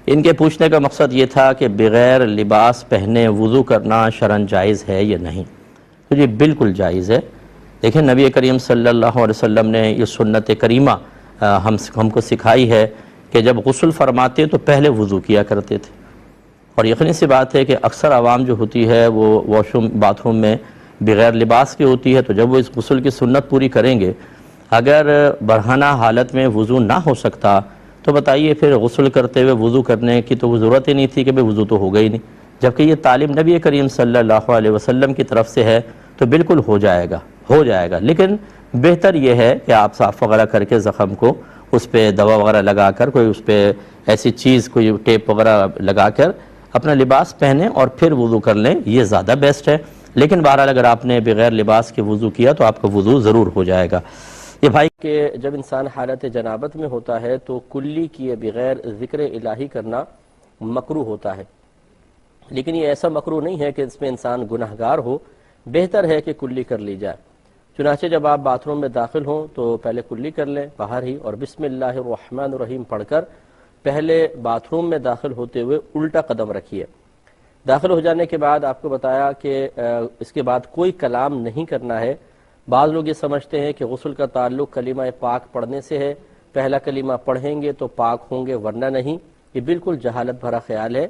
ان کے پوچھنے کا مقصد یہ تھا کہ بغیر لباس پہنے وضو کرنا شرعاً جائز ہے یا نہیں؟ تو یہ بالکل جائز ہے۔ دیکھیں نبی کریم صلی اللہ علیہ وسلم نے یہ سنت کریمہ ہم کو سکھائی ہے کہ جب غسل فرماتے تو پہلے وضو کیا کرتے تھے، اور یقینی سی بات ہے کہ اکثر عوام جو ہوتی ہے وہ واش روم باتھ روم میں بغیر لباس کی ہوتی ہے، تو جب وہ اس غسل کی سنت پوری کریں گے، اگر برہنہ حالت میں وضو نہ ہو سکتا تو بتائیے پھر غسل کرتے ہوئے وضو کرنے کی تو وہ ضرورت ہی نہیں تھی کہ وضو تو ہوگا ہی نہیں، جبکہ یہ تعلیم نبی کریم صلی اللہ علیہ وسلم کی طرف سے ہے تو بالکل ہو جائے گا۔ لیکن بہتر یہ ہے کہ آپ صاف وغیرہ کر کے زخم کو اس پہ دوا وغیرہ لگا کر، کوئی اس پہ ایسی چیز کوئی ٹیپ وغیرہ لگا کر اپنا لباس پہنیں اور پھر وضو کر لیں، یہ زیادہ بیسٹ ہے۔ لیکن بہرحال اگر آپ نے بغیر لباس کے وضو کیا تو آپ کا وضو ضرور ہو جائے گا۔ یہ بھائی کہ جب انسان حالت جنابت میں ہوتا ہے تو کلی کیے بغیر ذکر الہی کرنا مکروہ ہوتا ہے، لیکن یہ ایسا مکروہ نہیں ہے کہ اس میں انسان گناہگار ہو، بہتر ہے کہ کلی کر لی جائے۔ چنانچہ جب آپ باتھ روم میں داخل ہوں تو پہلے کلی کر لیں باہر ہی، اور بسم اللہ الرحمن الرحیم پڑھ کر پہلے باتھ روم میں داخل ہوتے ہوئے الٹا قدم رکھیے۔ داخل ہو جانے کے بعد آپ کو بتایا کہ اس کے بعد کوئی کلام نہیں کرنا ہے۔ بعض لوگ یہ سمجھتے ہیں کہ غسل کا تعلق کلمہ پاک پڑھنے سے ہے، پہلا کلمہ پڑھیں گے تو پاک ہوں گے ورنہ نہیں، یہ بالکل جہالت بھرا خیال ہے۔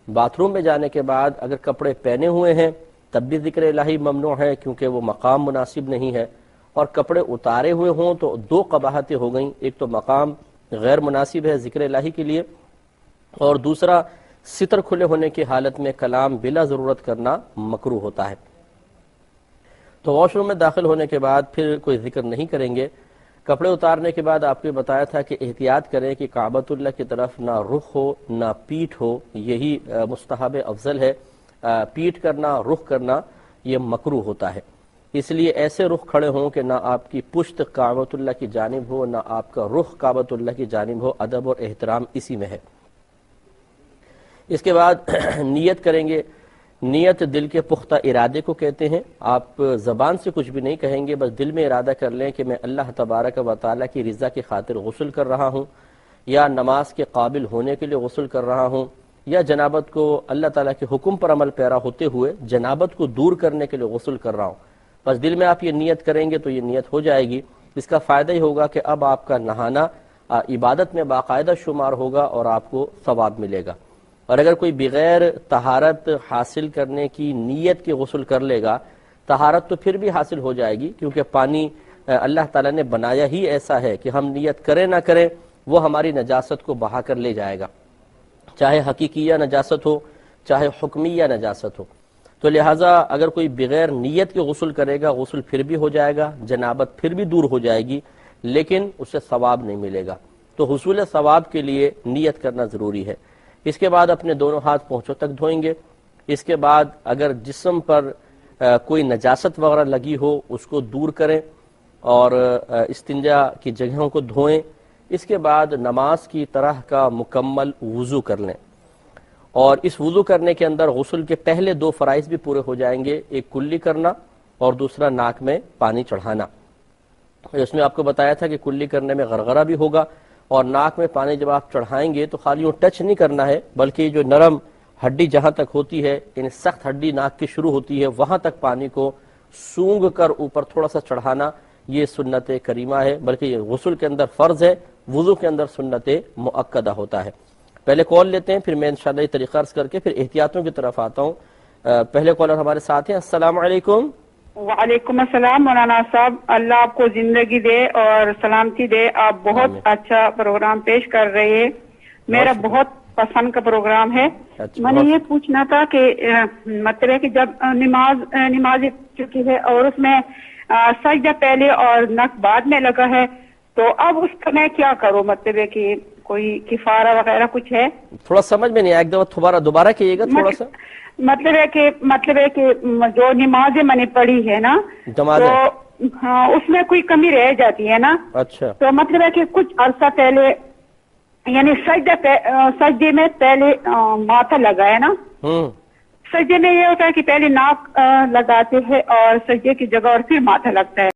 باتھ روم میں جانے کے بعد اگر کپڑے پہنے ہوئے ہیں تب بھی ذکر الہی ممنوع ہے، کیونکہ وہ مقام مناسب نہیں ہے، اور کپڑے اتارے ہوئے ہوں تو دو قباحتیں ہو گئیں، ایک تو مقام غیر مناسب ہے ذکر الہی کے لیے، اور دوسرا ستر کھلے ہونے کی حالت میں کلام بلا ضرورت کرنا مکروہ ہوتا ہے۔ تو واش روم میں داخل ہونے کے بعد پھر کوئی ذکر نہیں کریں گے۔ کپڑے اتارنے کے بعد آپ کو بتایا تھا کہ احتیاط کریں کہ کعبۃ اللہ کی طرف نہ رخ ہو نہ پیٹھ ہو، یہی مستحب افضل ہے۔ پیٹھ کرنا، رخ کرنا یہ مکروہ ہوتا ہے، اس لیے ایسے رخ کھڑے ہوں کہ نہ آپ کی پشت کعبۃ اللہ کی جانب ہو نہ آپ کا رخ کعبۃ اللہ کی جانب ہو، ادب اور احترام اسی میں ہے۔ اس کے بعد نیت کریں گے۔ نیت دل کے پختہ ارادے کو کہتے ہیں۔ آپ زبان سے کچھ بھی نہیں کہیں گے، بس دل میں ارادہ کر لیں کہ میں اللہ تبارک و تعالیٰ کی رضا کی خاطر غسل کر رہا ہوں، یا نماز کے قابل ہونے کے لیے غسل کر رہا ہوں، یا جنابت کو اللہ تعالیٰ کے حکم پر عمل پیرا ہوتے ہوئے جنابت کو دور کرنے کے لیے غسل کر رہا ہوں۔ بس دل میں آپ یہ نیت کریں گے تو یہ نیت ہو جائے گی۔ اس کا فائدہ ہی ہوگا کہ اب آپ کا نہانا عبادت میں باقاعدہ شمار ہوگا اور آپ کو ثواب ملے گا۔ اور اگر کوئی بغیر طہارت حاصل کرنے کی نیت کے غسل کر لے گا، طہارت تو پھر بھی حاصل ہو جائے گی، کیونکہ پانی اللہ تعالیٰ نے بنایا ہی ایسا ہے کہ ہم نیت کریں نہ کریں وہ ہماری نجاست کو بہا کر لے جائے گا، چاہے حقیقیہ نجاست ہو چاہے حکمیہ نجاست ہو۔ تو لہٰذا اگر کوئی بغیر نیت کے غسل کرے گا، غسل پھر بھی ہو جائے گا، جنابت پھر بھی دور ہو جائے گی، لیکن اسے ثواب نہیں ملے گا۔ تو حصول ثواب کے لیے نیت کرنا ضروری ہے۔ اس کے بعد اپنے دونوں ہاتھ پونچھوں تک دھوئیں گے۔ اس کے بعد اگر جسم پر کوئی نجاست وغیرہ لگی ہو اس کو دور کریں اور استنجا کی جگہوں کو دھوئیں۔ اس کے بعد نماز کی طرح کا مکمل وضو کر لیں، اور اس وضو کرنے کے اندر غسل کے پہلے دو فرائض بھی پورے ہو جائیں گے، ایک کلی کرنا اور دوسرا ناک میں پانی چڑھانا۔ اس میں آپ کو بتایا تھا کہ کلی کرنے میں غرغرہ بھی ہوگا، اور ناک میں پانی جب آپ چڑھائیں گے تو خالی وہ ٹچ نہیں کرنا ہے، بلکہ جو نرم ہڈی جہاں تک ہوتی ہے، یعنی سخت ہڈی ناک کی شروع ہوتی ہے، وہاں تک پانی کو سونگھ کر اوپر تھوڑا سا چڑھانا، یہ سنت کریمہ ہے، بلکہ یہ غسل کے اندر فرض ہے، وضو کے اندر سنت مؤکدہ ہوتا ہے۔ پہلے کال لیتے ہیں، پھر میں انشاءاللہ یہ طریقہ عرض کر کے پھر احتیاطوں کی طرف آتا ہوں۔ پہلے کالر ہمارے ساتھ ہیں۔ السلام علیکم۔ وعلیکم السلام مولانا صاحب، اللہ آپ کو زندگی دے اور سلامتی دے، آپ بہت اچھا پروگرام پیش کر رہے ہیں، میرا بہت پسند کا پروگرام ہے۔ میں نے یہ پوچھنا تھا کہ مطلب ہے کہ جب نماز چکی ہے اور اس میں سجدہ پہلے اور نک بعد میں لگا ہے، تو اب اس کا میں کیا کروں؟ مطلب ہے کہ کوئی کفارہ وغیرہ کچھ ہے؟ تھوڑا سمجھ میں نہیں آیا، ایک دفعہ دوبارہ کہیے گا تھوڑا سا۔ مطلب ہے کہ جو نمازیں میں نے پڑھی ہے نا، تو ہاں اس میں کوئی کمی رہ جاتی ہے نا۔ اچھا، تو مطلب ہے کہ کچھ عرصہ پہلے یعنی سجدے میں پہلے ماتھا لگا ہے نا، سجدے میں یہ ہوتا ہے کہ پہلے ناک لگاتے ہیں اور سجدے کی جگہ اور پھر ماتھا لگتا ہے۔